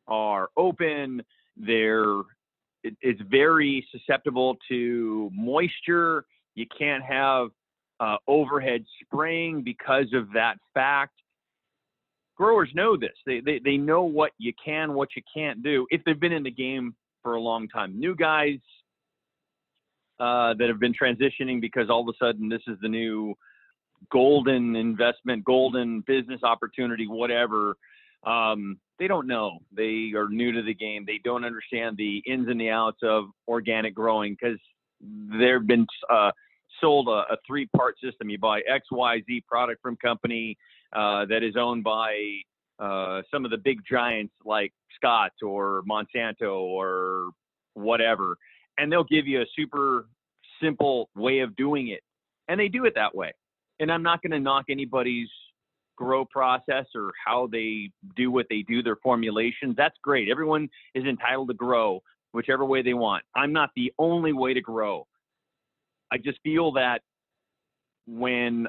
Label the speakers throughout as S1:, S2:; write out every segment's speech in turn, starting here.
S1: are open. It's very susceptible to moisture. You can't have overhead spraying because of that fact. Growers know this. They know what you can, what you can't do if they've been in the game for a long time. New guys that have been transitioning because all of a sudden this is the new golden investment, golden business opportunity, whatever. They don't know. They are new to the game. They don't understand the ins and the outs of organic growing because they've been sold a three-part system. You buy X, Y, Z product from company that is owned by some of the big giants like Scott or Monsanto or whatever, and they'll give you a super simple way of doing it, and they do it that way. And I'm not going to knock anybody's grow process or how they do what they do, their formulations. That's great. Everyone is entitled to grow whichever way they want. I'm not the only way to grow. I just feel that when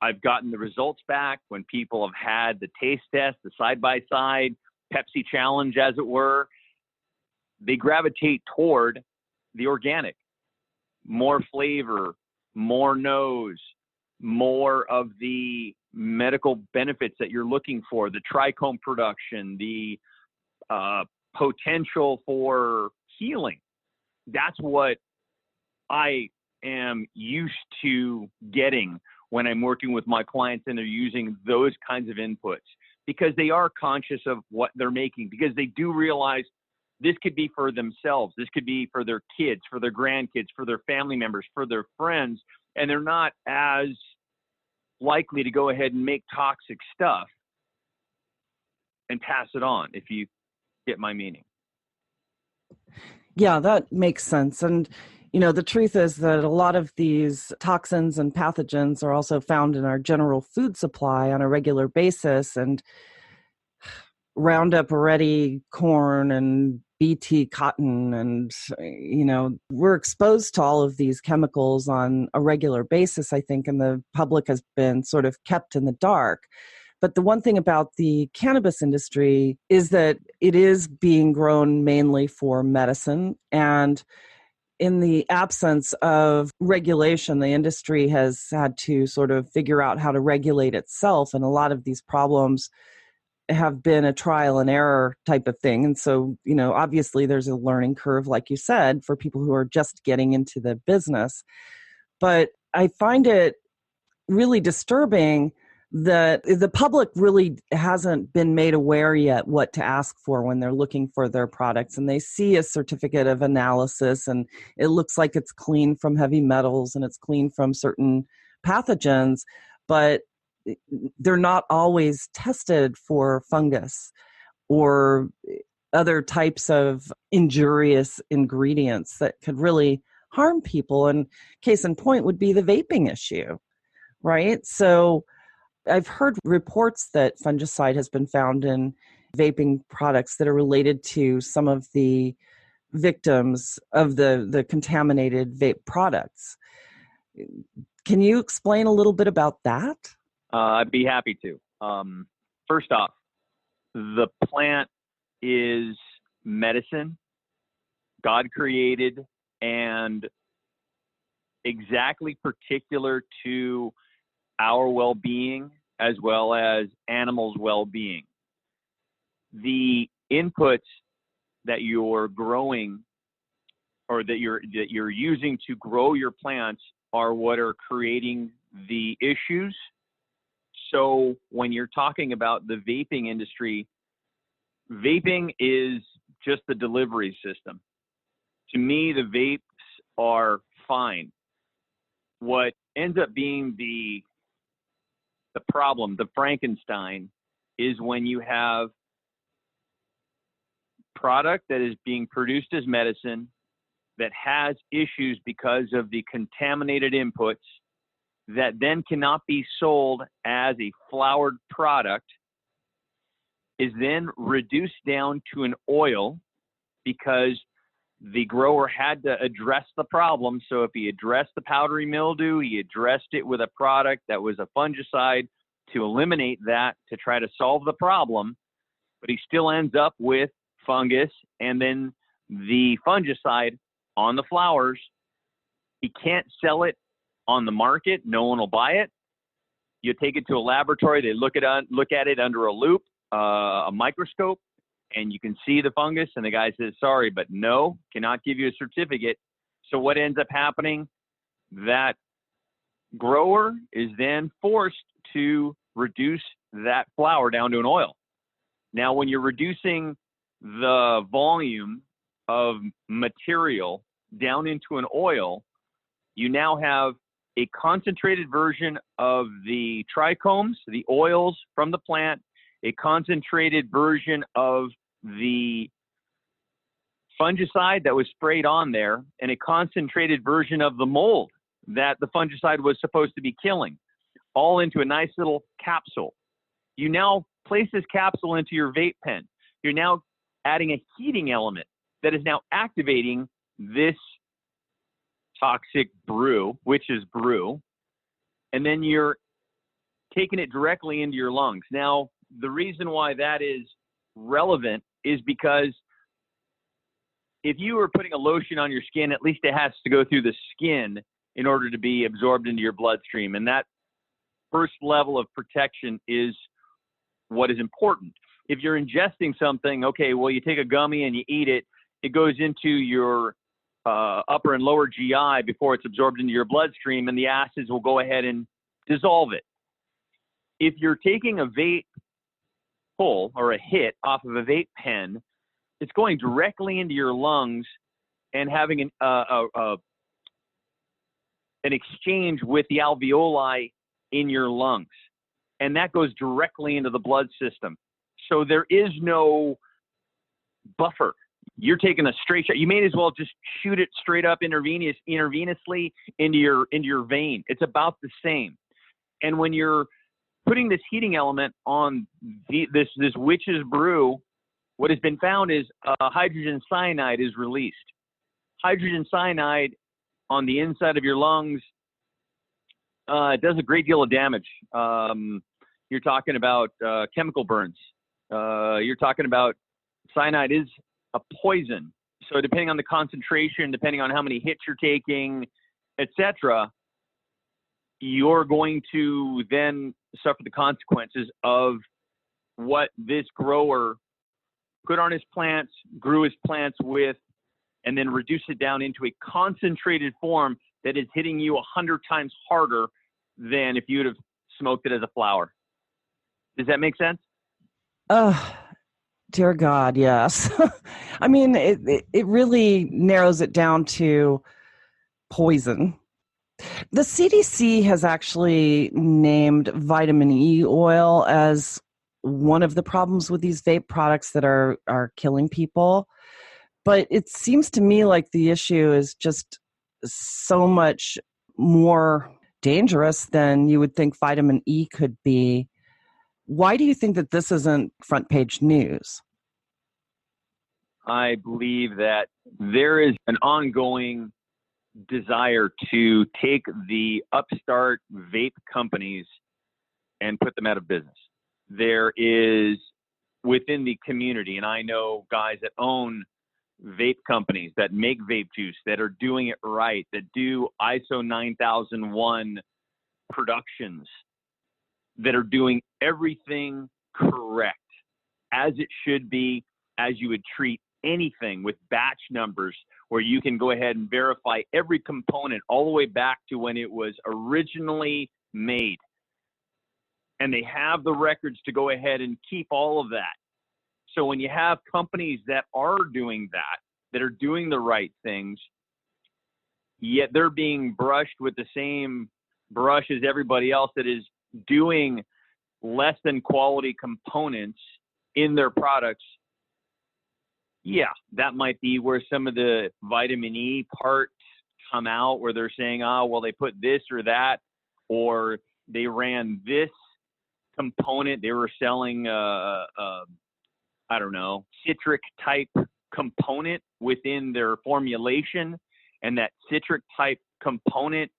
S1: I've gotten the results back, when people have had the taste test, the side-by-side, Pepsi challenge, as it were, they gravitate toward the organic. More flavor, more nose, more of the medical benefits that you're looking for, the trichome production, the potential for healing. That's what I am used to getting when I'm working with my clients and they're using those kinds of inputs, because they are conscious of what they're making, because they do realize this could be for themselves. This could be for their kids, for their grandkids, for their family members, for their friends. And they're not as likely to go ahead and make toxic stuff and pass it on, if you get my meaning.
S2: Yeah, that makes sense. And, you know, the truth is that a lot of these toxins and pathogens are also found in our general food supply on a regular basis. And Roundup Ready corn and BT cotton, and, you know, we're exposed to all of these chemicals on a regular basis, I think, and the public has been sort of kept in the dark. But the one thing about the cannabis industry is that it is being grown mainly for medicine. And in the absence of regulation, the industry has had to sort of figure out how to regulate itself. And a lot of these problems have been a trial and error type of thing. And so, you know, obviously there's a learning curve, like you said, for people who are just getting into the business. But I find it really disturbing that the public really hasn't been made aware yet what to ask for when they're looking for their products. And they see a certificate of analysis and it looks like it's clean from heavy metals and it's clean from certain pathogens, but they're not always tested for fungus or other types of injurious ingredients that could really harm people. And case in point would be the vaping issue, right? So I've heard reports that fungicide has been found in vaping products that are related to some of the victims of the contaminated vape products. Can you explain a little bit about that?
S1: I'd be happy to. First off, the plant is medicine, God created, and exactly particular to our well-being as well as animals' well-being. The inputs that you're growing or that you're using to grow your plants are what are creating the issues. So when you're talking about the vaping industry, vaping is just the delivery system. To me, the vapes are fine. What ends up being the problem, the Frankenstein, is when you have product that is being produced as medicine that has issues because of the contaminated inputs that then cannot be sold as a flowered product, is then reduced down to an oil because the grower had to address the problem. So if he addressed the powdery mildew, he addressed it with a product that was a fungicide to eliminate that, to try to solve the problem, but he still ends up with fungus, and then the fungicide on the flowers. He can't sell it on the market. No one will buy it. You take it to a laboratory. They look at it under a loop, a microscope, and you can see the fungus. And the guy says, sorry, but no, cannot give you a certificate. So what ends up happening? That grower is then forced to reduce that flower down to an oil. Now, when you're reducing the volume of material down into an oil, you now have a concentrated version of the trichomes, the oils from the plant, a concentrated version of the fungicide that was sprayed on there, and a concentrated version of the mold that the fungicide was supposed to be killing, all into a nice little capsule. You now place this capsule into your vape pen. You're now adding a heating element that is now activating this toxic brew, witch's brew, and then you're taking it directly into your lungs. Now, the reason why that is relevant is because if you are putting a lotion on your skin, at least it has to go through the skin in order to be absorbed into your bloodstream. And that first level of protection is what is important. If you're ingesting something, okay, well, you take a gummy and you eat it, it goes into your upper and lower GI before it's absorbed into your bloodstream, and the acids will go ahead and dissolve it. If you're taking a vape pull or a hit off of a vape pen, it's going directly into your lungs and having an exchange with the alveoli in your lungs. And that goes directly into the blood system. So there is no buffer. You're taking a straight shot. You may as well just shoot it straight up intravenously into your vein. It's about the same. And when you're putting this heating element on this witch's brew, what has been found is hydrogen cyanide is released. Hydrogen cyanide on the inside of your lungs does a great deal of damage. You're talking about chemical burns. You're talking about cyanide is a poison. So depending on the concentration, depending on how many hits you're taking, etc., you're going to then suffer the consequences of what this grower put on his plants, grew his plants with, and then reduced it down into a concentrated form that is hitting you 100 times harder than if you would have smoked it as a flower. Does that make sense?
S2: Dear God, yes. I mean, it really narrows it down to poison. The CDC has actually named vitamin E oil as one of the problems with these vape products that are killing people. But it seems to me like the issue is just so much more dangerous than you would think vitamin E could be. Why do you think that this isn't front page news?
S1: I believe that there is an ongoing desire to take the upstart vape companies and put them out of business. There is within the community, and I know guys that own vape companies that make vape juice, that are doing it right, that do ISO 9001 productions, that are doing everything correct, as it should be, as you would treat anything with batch numbers, where you can go ahead and verify every component all the way back to when it was originally made. And they have the records to go ahead and keep all of that. So when you have companies that are doing that, that are doing the right things, yet they're being brushed with the same brush as everybody else that is doing less than quality components in their products, yeah, that might be where some of the vitamin E parts come out, where they're saying, oh, well, they put this or that, or they ran this component. They were selling, I don't know, citric type component within their formulation. And that citric type component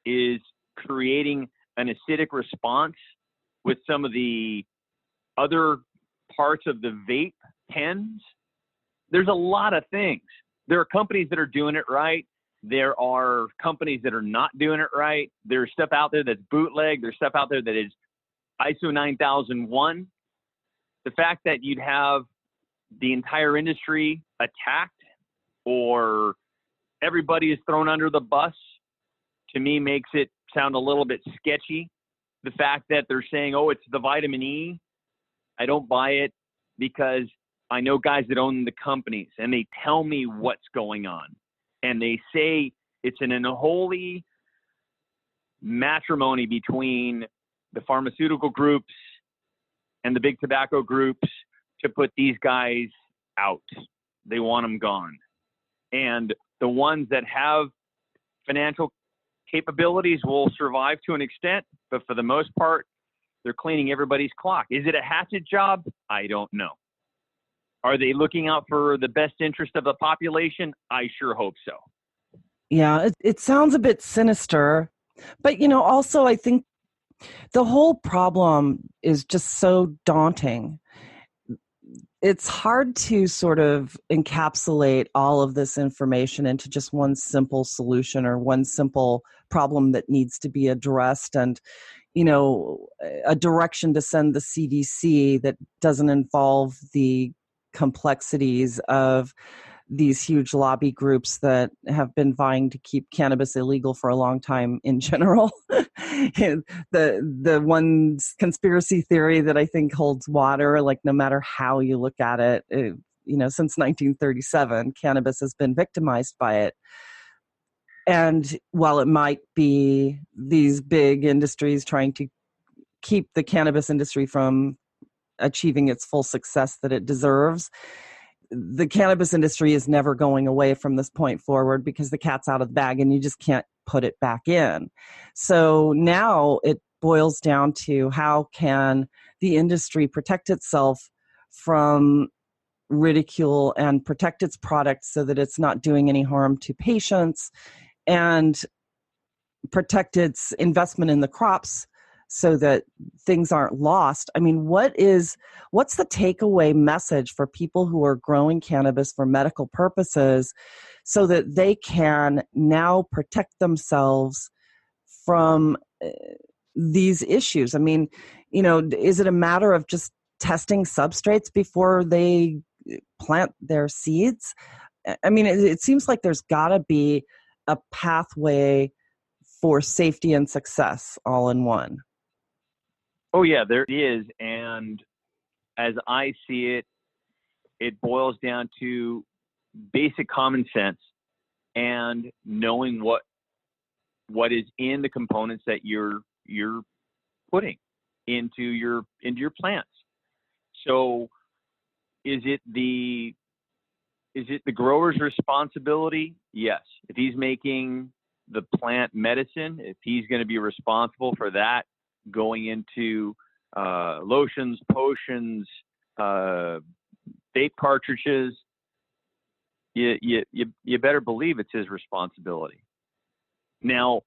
S1: is creating an acidic response with some of the other parts of the vape pens. there's a lot of things. There are companies that are doing it right. There are companies that are not doing it right. There's stuff out there that's bootleg. There's stuff out there that is ISO 9001. The fact that you'd have the entire industry attacked or everybody is thrown under the bus, to me, makes it sound a little bit sketchy. The fact that they're saying, oh, it's the vitamin E, I don't buy it, because I know guys that own the companies and they tell me what's going on. And they say it's an unholy matrimony between the pharmaceutical groups and the big tobacco groups to put these guys out. They want them gone. And the ones that have financial capabilities will survive to an extent, but for the most part, they're cleaning everybody's clock. Is it a hatchet job? I don't know. Are they looking out for the best interest of the population? I sure hope so.
S2: Yeah, it sounds a bit sinister, but also I think the whole problem is just so daunting. It's hard to sort of encapsulate all of this information into just one simple solution or one simple problem that needs to be addressed, and a direction to send the CDC that doesn't involve the complexities of these huge lobby groups that have been vying to keep cannabis illegal for a long time in general. The one conspiracy theory that I think holds water, like no matter how you look at it, since 1937, cannabis has been victimized by it. And while it might be these big industries trying to keep the cannabis industry from achieving its full success that it deserves, the cannabis industry is never going away from this point forward, because the cat's out of the bag and you just can't put it back in. So now it boils down to, how can the industry protect itself from ridicule and protect its products so that it's not doing any harm to patients, and protect its investment in the crops so that things aren't lost. I mean, what's the takeaway message for people who are growing cannabis for medical purposes so that they can now protect themselves from these issues? I mean, is it a matter of just testing substrates before they plant their seeds? I mean, it seems like there's got to be a pathway for safety and success all in one.
S1: Oh, yeah, there is. And as I see it, it boils down to basic common sense and knowing what is in the components that you're putting into your plants. So is it the grower's responsibility? Yes. If he's making the plant medicine, if he's going to be responsible for that going into lotions, potions, vape cartridges, you better believe it's his responsibility. Now,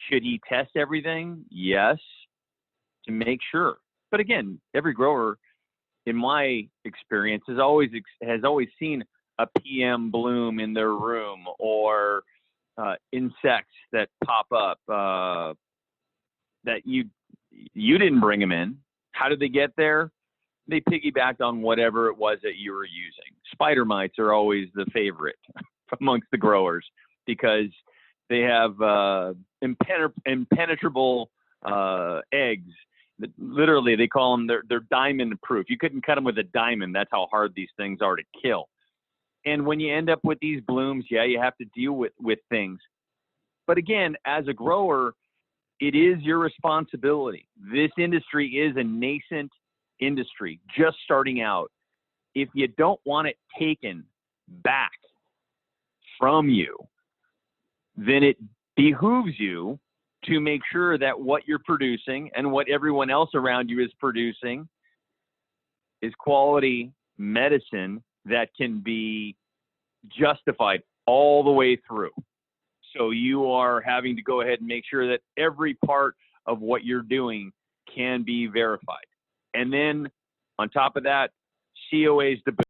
S1: should he test everything? Yes, to make sure. But again, every grower, in my experience, has always seen a PM bloom in their room, or insects that pop up that you didn't bring them in. How did they get there? They piggybacked on whatever it was that you were using. Spider mites are always the favorite amongst the growers, because they have impenetrable eggs. Literally, they call them, they're diamond proof. You couldn't cut them with a diamond. That's how hard these things are to kill. And when you end up with these blooms, yeah, you have to deal with things. But again, as a grower, it is your responsibility. This industry is a nascent industry, just starting out. If you don't want it taken back from you, then it behooves you to make sure that what you're producing and what everyone else around you is producing is quality medicine that can be justified all the way through. So you are having to go ahead and make sure that every part of what you're doing can be verified. And then on top of that, COAs to boot.